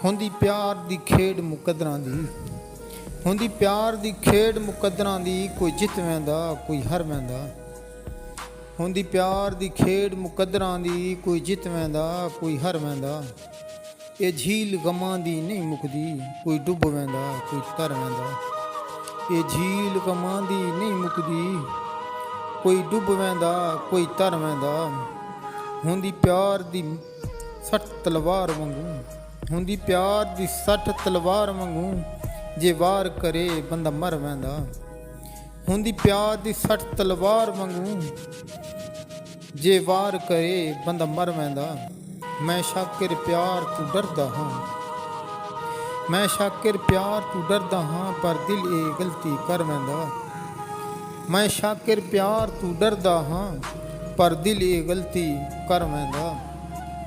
ਹੁੰਦੀ ਪਿਆਰ ਦੀ ਖੇਡ ਮੁਕੱਦਰਾਂ ਦੀ, ਹੁੰਦੀ ਪਿਆਰ ਦੀ ਖੇਡ ਮੁਕੱਦਰਾਂ ਦੀ, ਕੋਈ ਜਿੱਤ ਵੈਂਦਾ ਕੋਈ ਹਾਰ ਵੈਂਦਾ। ਹੁੰਦੀ ਪਿਆਰ ਦੀ ਖੇਡ ਮੁਕੱਦਰਾਂ ਦੀ, ਕੋਈ ਜਿੱਤ ਵੈਂਦਾ ਕੋਈ ਹਾਰ ਵੈਂਦਾ। ਇਹ ਝੀਲ ਗਮਾਂ ਦੀ ਨਹੀਂ ਮੁੱਕਦੀ, ਕੋਈ ਡੁੱਬ ਵੈਂਦਾ ਕੋਈ ਤਰ ਵੈਂਦਾ। ਇਹ ਝੀਲ ਗਮਾਂ ਦੀ ਨਹੀਂ ਮੁੱਕਦੀ, ਕੋਈ ਡੁੱਬ ਵੈਂਦਾ ਕੋਈ ਤਰ ਵੈਂਦਾ। ਹੁੰਦੀ ਪਿਆਰ ਦੀ ਸੱਟ ਤਲਵਾਰ ਵਾਂਗੂ, ਹੁੰਦੀ ਪਿਆਰ ਦੀ ਸੱਟ ਤਲਵਾਰ ਵਾਂਗੂ, ਜੇ ਵਾਰ ਕਰੇ ਬੰਦਾ ਮਰ ਵੈਂਦਾ। ਹੁੰਦੀ ਪਿਆਰ ਦੀ ਸੱਟ ਤਲਵਾਰ ਵਾਂਗੂ, ਜੇ ਵਾਰ ਕਰੇ ਬੰਦਾ ਮਰ ਵੈਂਦਾ। ਮੈਂ ਸ਼ਾਕਿਰ ਪਿਆਰ ਤੂੰ ਡਰਦਾ ਹਾਂ, ਮੈਂ ਸ਼ਾਕਿਰ ਪਿਆਰ ਤੂੰ ਡਰਦਾ ਹਾਂ, ਪਰ ਦਿਲ ਇਹ ਗਲਤੀ ਕਰ ਵੈਂਦਾ। ਮੈਂ ਸ਼ਾਕਿਰ ਪਿਆਰ ਤੂੰ ਡਰਦਾ ਹਾਂ, ਪਰ ਦਿਲ ਇਹ ਗਲਤੀ ਕਰ ਵੈਂਦਾ,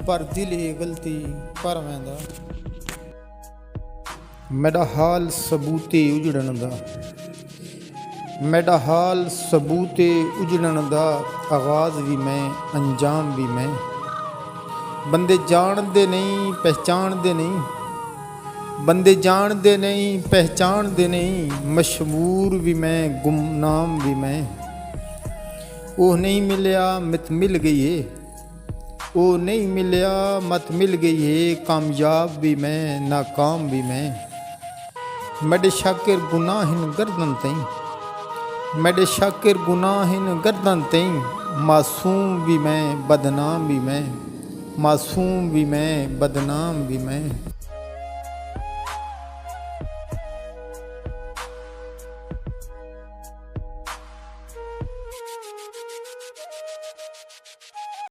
ਪਰ ਦਿਲ ਇਹ ਗਲਤੀ ਕਰ ਵੈਂਦਾ। ਮੇਰਾ ਹਾਲ ਸਬੂਤੇ ਉਜੜਨ ਦਾ, ਮੇਰਾ ਹਾਲ ਸਬੂਤੇ ਉਜੜਨ ਦਾ, ਆਗਾਜ਼ ਵੀ ਮੈਂ ਅੰਜਾਮ ਵੀ ਮੈਂ। ਬੰਦੇ ਜਾਣਦੇ ਨਹੀਂ ਪਹਿਚਾਣਦੇ ਨਹੀਂ, ਬੰਦੇ ਜਾਣਦੇ ਨਹੀਂ ਪਹਿਚਾਣਦੇ ਨਹੀਂ, ਮਸ਼ਹੂਰ ਵੀ ਮੈਂ ਗੁਮਨਾਮ ਵੀ ਮੈਂ। ਉਹ ਨਹੀਂ ਮਿਲਿਆ ਮਿਤ ਮਿਲ ਗਈ ਏ, ਉਹ ਨਹੀਂ ਮਿਲਿਆ ਮਤ ਮਿਲ ਗਈ ਏ, ਕਾਮਯਾਬ ਵੀ ਮੈਂ ਨਾਕਾਮ ਵੀ ਮੈਂ। मेरे शाकिर गुनाहिन गर्दन तई, मेरे शाकिर गुनाहिन गर्दन तई, मासूम भी मैं बदनाम भी मैं, मासूम भी मैं बदनाम भी मैं।